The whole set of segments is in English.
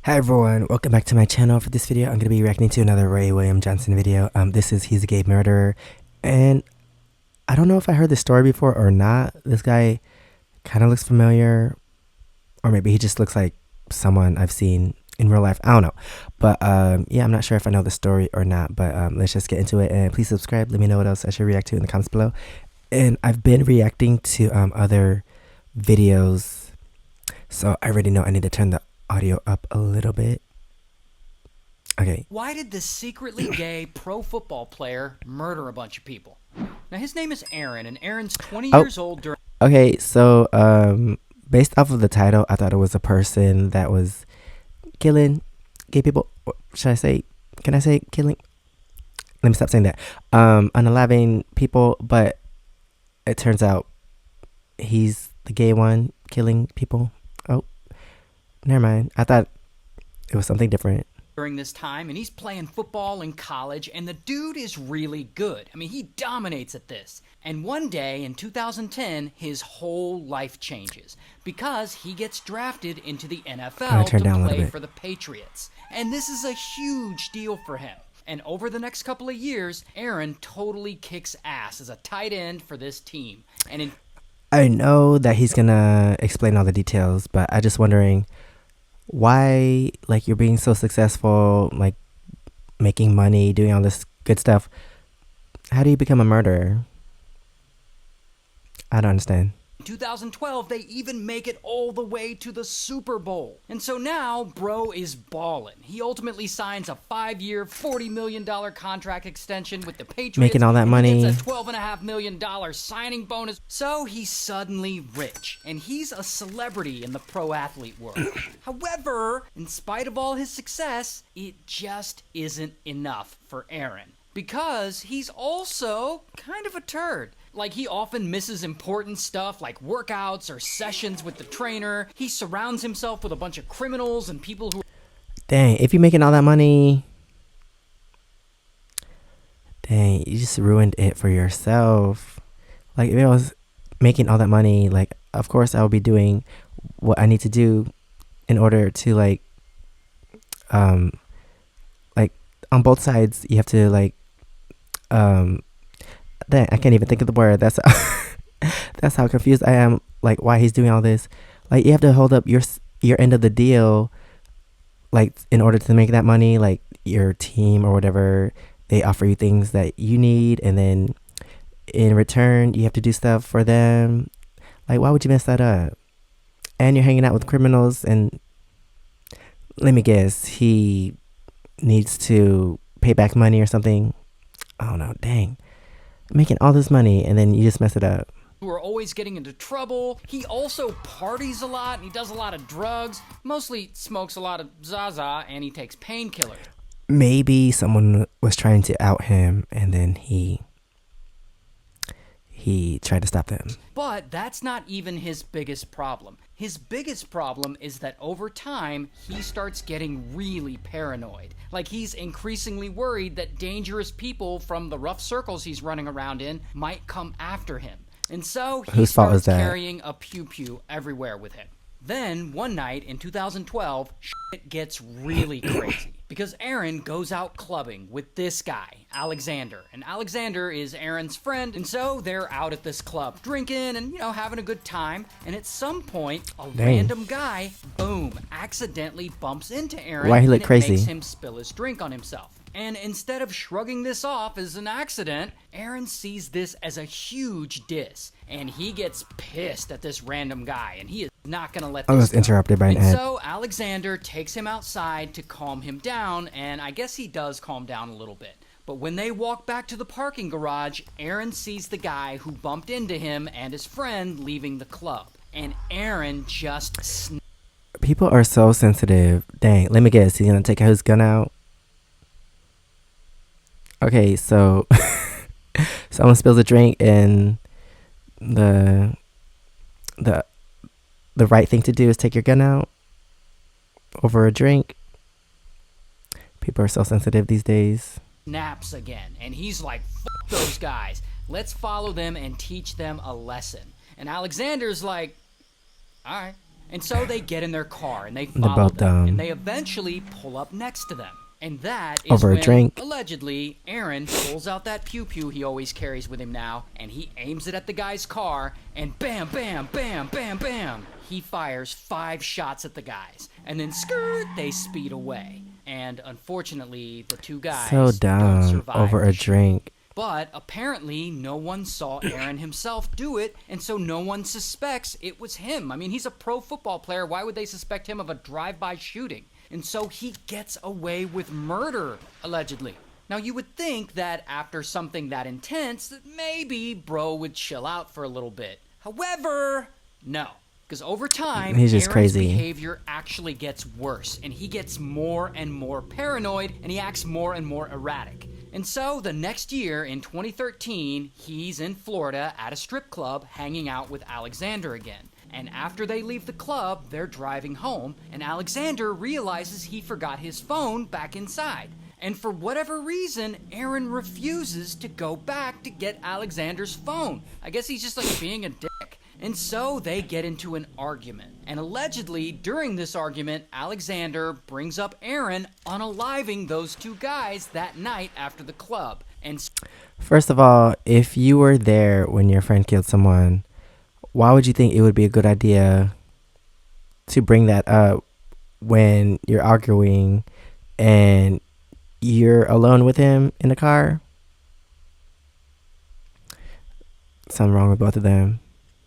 Hi everyone, welcome back to my channel. For this video, I'm going to be reacting to another Ray William Johnson video. This is He's a Gay Murderer, and I don't know if I heard this story before or not. This guy kind of looks familiar, or maybe he just looks like someone I've seen in real life. I don't know, but yeah, I'm not sure if I know the story or not, but let's just get into it, and please subscribe. Let me know what else I should react to in the comments below. And I've been reacting to other videos, so I already know I need to turn the audio up a little bit. Okay. Why did this secretly gay pro football player murder a bunch of people? Now his name is Aaron, and Aaron's 20 years old during. Okay, so based off of the title, I thought it was a person that was killing gay people. Should I say? Can I say killing? Let me stop saying that. Unaliving people, but it turns out he's the gay one killing people. Oh, never mind. I thought it was something different. During this time, and he's playing football in college, and the dude is really good. I mean, he dominates at this. And one day in 2010, his whole life changes because he gets drafted into the NFL to play for the Patriots. And this is a huge deal for him. And over the next couple of years, Aaron totally kicks ass as a tight end for this team. And I know that he's gonna explain all the details, but I'm just wondering why, like, you're being so successful, like making money, doing all this good stuff. How do you become a murderer? I don't understand. In 2012, they even make it all the way to the Super Bowl. And so now, bro is ballin'. He ultimately signs a 5-year, $40 million contract extension with the Patriots. Making all that money. He gets a $12.5 million signing bonus. So he's suddenly rich, and he's a celebrity in the pro athlete world. However, in spite of all his success, it just isn't enough for Aaron. Because he's also kind of a turd. Like, he often misses important stuff like workouts or sessions with the trainer. He surrounds himself with a bunch of criminals and people who... Dang, if you're making all that money, dang, you just ruined it for yourself. Like, if I was making all that money, like, of course I would be doing what I need to do in order to, like on both sides, you have to, like, dang, I can't even think of the word. That's that's how confused I am. Like, why he's doing all this. Like, you have to hold up your end of the deal, like, in order to make that money. Like, your team or whatever, they offer you things that you need, and then in return you have to do stuff for them. Like, why would you mess that up? And you're hanging out with criminals, and let me guess, he needs to pay back money or something. I don't know. Dang, making all this money and then you just mess it up. Who are always getting into trouble. He also parties a lot, and he does a lot of drugs. Mostly smokes a lot of Zaza, and he takes painkillers. Maybe someone was trying to out him, and then he tried to stop them. But that's not even his biggest problem. His biggest problem is that over time, he starts getting really paranoid. Like, he's increasingly worried that dangerous people from the rough circles he's running around in might come after him. And so he starts carrying a pew-pew everywhere with him. Then, one night in 2012, shit gets really crazy. Because Aaron goes out clubbing with this guy, Alexander. And Alexander is Aaron's friend, and so they're out at this club, drinking and, you know, having a good time. And at some point, a random guy, boom, accidentally bumps into Aaron. Why he look crazy? It makes him spill his drink on himself. And instead of shrugging this off as an accident, Aaron sees this as a huge diss. And he gets pissed at this random guy, and he is not going to let this I was interrupted by an ad. So Alexander takes him outside to calm him down, and I guess he does calm down a little bit. But when they walk back to the parking garage, Aaron sees the guy who bumped into him and his friend leaving the club. And Aaron just... People are so sensitive. Dang, let me guess. He's going to take his gun out? Okay, so someone spills a drink, and the right thing to do is take your gun out over a drink. People are so sensitive these days. Snaps again, and he's like, "Fuck those guys. Let's follow them and teach them a lesson." And Alexander's like, "All right." And so they get in their car and they They're follow both them. And dumb. they eventually pull up next to them. And that is Over a when, drink. allegedly, Aaron pulls out that pew-pew he always carries with him now, and he aims it at the guy's car, and bam, bam, bam, bam, bam, he fires 5 shots at the guys. And then skirt, they speed away. And unfortunately, the 2 guys So don't dumb. survive Over the a drink. but apparently, no one saw Aaron himself do it, and so no one suspects it was him. I mean, he's a pro football player. Why would they suspect him of a drive-by shooting? And so he gets away with murder, allegedly. Now, you would think that after something that intense, that maybe bro would chill out for a little bit. However, no. Because over time, He's just Aaron's crazy. behavior actually gets worse, and he gets more and more paranoid, and he acts more and more erratic. And so the next year, in 2013, he's in Florida at a strip club hanging out with Alexander again. And after they leave the club, they're driving home, and Alexander realizes he forgot his phone back inside. And for whatever reason, Aaron refuses to go back to get Alexander's phone. I guess he's just like being a dick. And so they get into an argument. And allegedly, during this argument, Alexander brings up Aaron unaliving those 2 guys that night after the club. And First of all, if you were there when your friend killed someone, why would you think it would be a good idea to bring that up when you're arguing and you're alone with him in the car? Something wrong with both of them.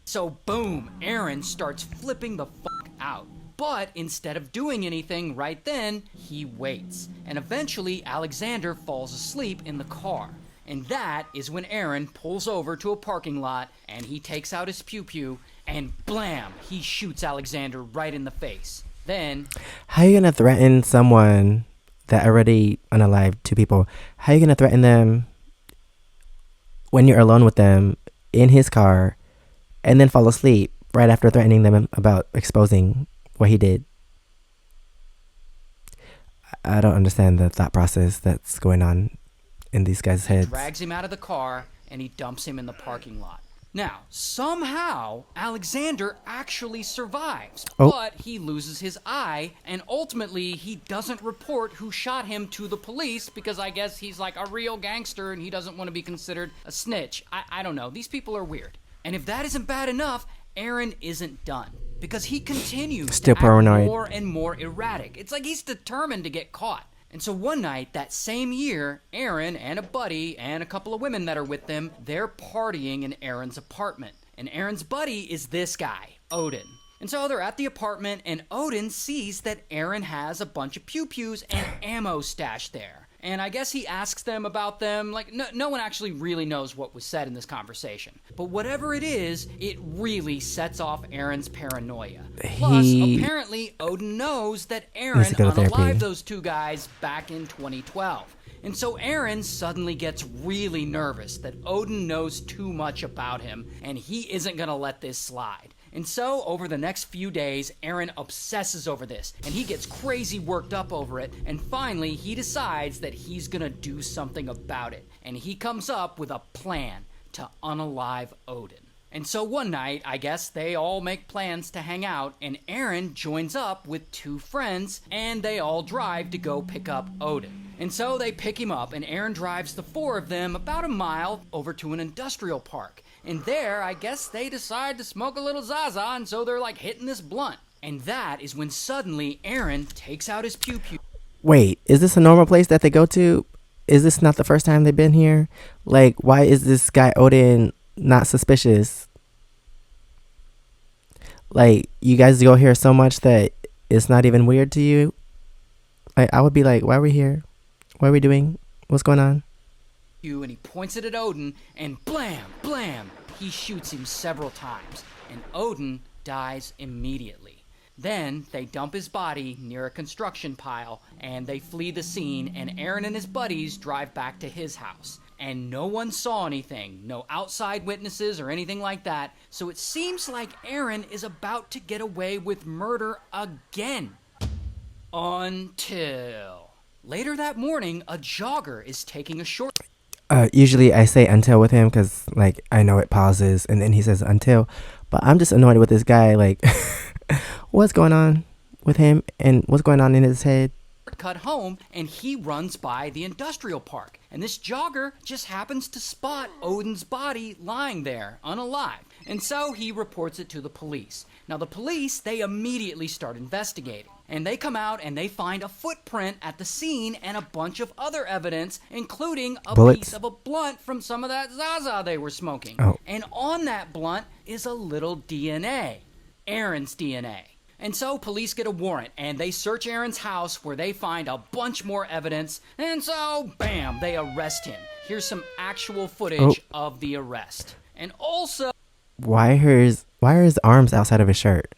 so boom, Aaron starts flipping the fuck out. But instead of doing anything right then, he waits. And eventually, Alexander falls asleep in the car. And that is when Aaron pulls over to a parking lot and he takes out his pew-pew and blam, he shoots Alexander right in the face. Then, How are you gonna threaten someone that already unalived 2 people? How are you gonna threaten them when you're alone with them in his car and then fall asleep right after threatening them about exposing what he did? I don't understand the thought process that's going on in these guys' heads. drags him out of the car and he dumps him in the parking lot. Now, somehow, Alexander actually survives, Oh. but he loses his eye, and ultimately, he doesn't report who shot him to the police because I guess he's like a real gangster and he doesn't want to be considered a snitch. I don't know. These people are weird. And if that isn't bad enough, Aaron isn't done because he continues Still to paranoid. act more and more erratic. It's like he's determined to get caught. And so one night, that same year, Aaron and a buddy and a couple of women that are with them, they're partying in Aaron's apartment. And Aaron's buddy is this guy, Odin. And so they're at the apartment, and Odin sees that Aaron has a bunch of pew-pews and ammo stashed there. And I guess he asks them about them. Like, no one actually really knows what was said in this conversation. But whatever it is, it really sets off Aaron's paranoia. Plus, apparently, Odin knows that Aaron Needs to go to therapy. unalived those 2 guys back in 2012. And so Aaron suddenly gets really nervous that Odin knows too much about him, and he isn't gonna let this slide. And so, over the next few days, Aaron obsesses over this, and he gets crazy worked up over it, and finally, he decides that he's gonna do something about it. And he comes up with a plan to unalive Odin. And so one night, I guess they all make plans to hang out, and Aaron joins up with 2 friends, and they all drive to go pick up Odin. And so they pick him up, and Aaron drives the 4 of them about a mile over to an industrial park. And there, I guess they decide to smoke a little Zaza, and so they're like hitting this blunt. And that is when suddenly Aaron takes out his pew-pew. Wait, is this a normal place that they go to? Is this not the first time they've been here? Like, why is this guy Odin not suspicious? Like, you guys go here so much that it's not even weird to you? Like, I would be like, why are we here? What are we doing? What's going on? And he points it at Odin, and blam, blam, he shoots him several times, and Odin dies immediately. Then they dump his body near a construction pile, and they flee the scene, and Aaron and his buddies drive back to his house. And no one saw anything, no outside witnesses or anything like that, so it seems like Aaron is about to get away with murder again. Until later that morning, a jogger is taking a short... Usually I say until with him because, like, I know it pauses and then he says until. But I'm just annoyed with this guy. Like, What's going on with him and what's going on in his head? Cut home, and he runs by the industrial park, and this jogger just happens to spot Odin's body lying there unalive, and so he reports it to the police. Now the police, they immediately start investigating, and they come out and they find a footprint at the scene and a bunch of other evidence, including a Bullets? piece of a blunt from some of that Zaza they were smoking. Oh. And on that blunt is a little DNA, Aaron's DNA. And so police get a warrant, and they search Aaron's house where they find a bunch more evidence, and so, bam, they arrest him. Here's some actual footage of the arrest. And also... Why are his arms outside of his shirt?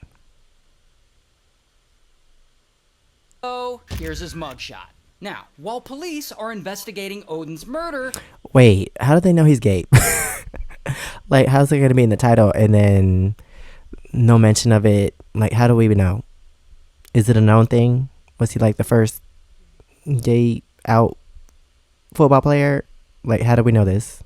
Oh, here's his mugshot. Now, while police are investigating Odin's murder... Wait, how do they know he's gay? Like, how's it going to be in the title and then no mention of it? Like, how do we even know? Is it a known thing? Was he like the first gay out football player? Like, how do we know this?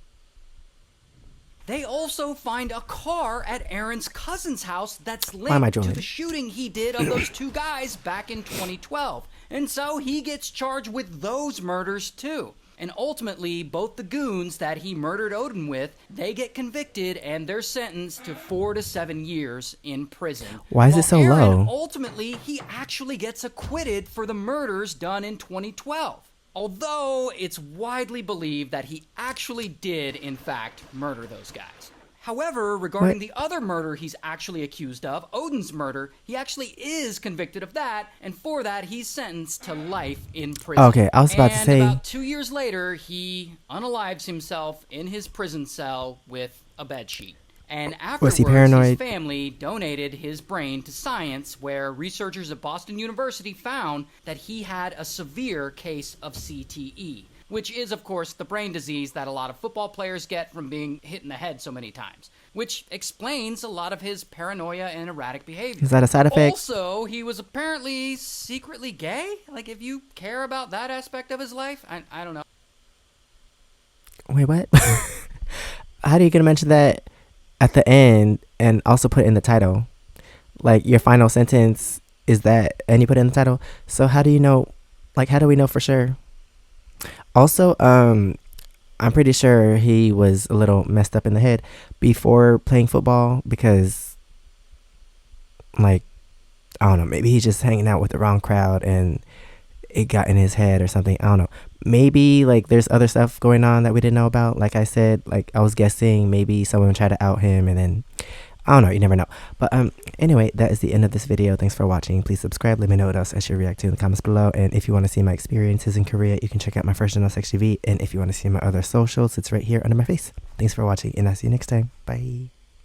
They also find a car at Aaron's cousin's house that's Why am I linked to doing the it? shooting he did of those two guys back in 2012. And so he gets charged with those murders too. And ultimately, both the goons that he murdered Odin with, they get convicted and they're sentenced to 4 to 7 years in prison. Why is it While so Aaron, low? ultimately, he actually gets acquitted for the murders done in 2012. Although it's widely believed that he actually did, in fact, murder those guys. However, regarding the other murder he's actually accused of, Odin's murder, he actually is convicted of that, and for that he's sentenced to life in prison. Okay, I was about to say... And about 2 years later, he unalives himself in his prison cell with a bedsheet. And afterwards, Was he paranoid? his family donated his brain to science, where researchers at Boston University found that he had a severe case of CTE, which is, of course, the brain disease that a lot of football players get from being hit in the head so many times, which explains a lot of his paranoia and erratic behavior. Is that a side effect? Also, he was apparently secretly gay? Like, if you care about that aspect of his life, I don't know. Wait, what? How are you going to mention that at the end and also put it in the title? Like, your final sentence is that, and you put it in the title. So how do you know, like, how do we know for sure? Also, I'm pretty sure he was a little messed up in the head before playing football because, like, I don't know, maybe he's just hanging out with the wrong crowd and it got in his head or something. I don't know. Maybe, like, there's other stuff going on that we didn't know about. Like I said, like, I was guessing maybe someone tried to out him and then, I don't know, you never know. But anyway, that is the end of this video. Thanks for watching. Please subscribe. Let me know what else I should react to in the comments below. And if you want to see my experiences in Korea, you can check out my first channel, SEKSHI V. And if you want to see my other socials, it's right here under my face. Thanks for watching, and I'll see you next time. Bye.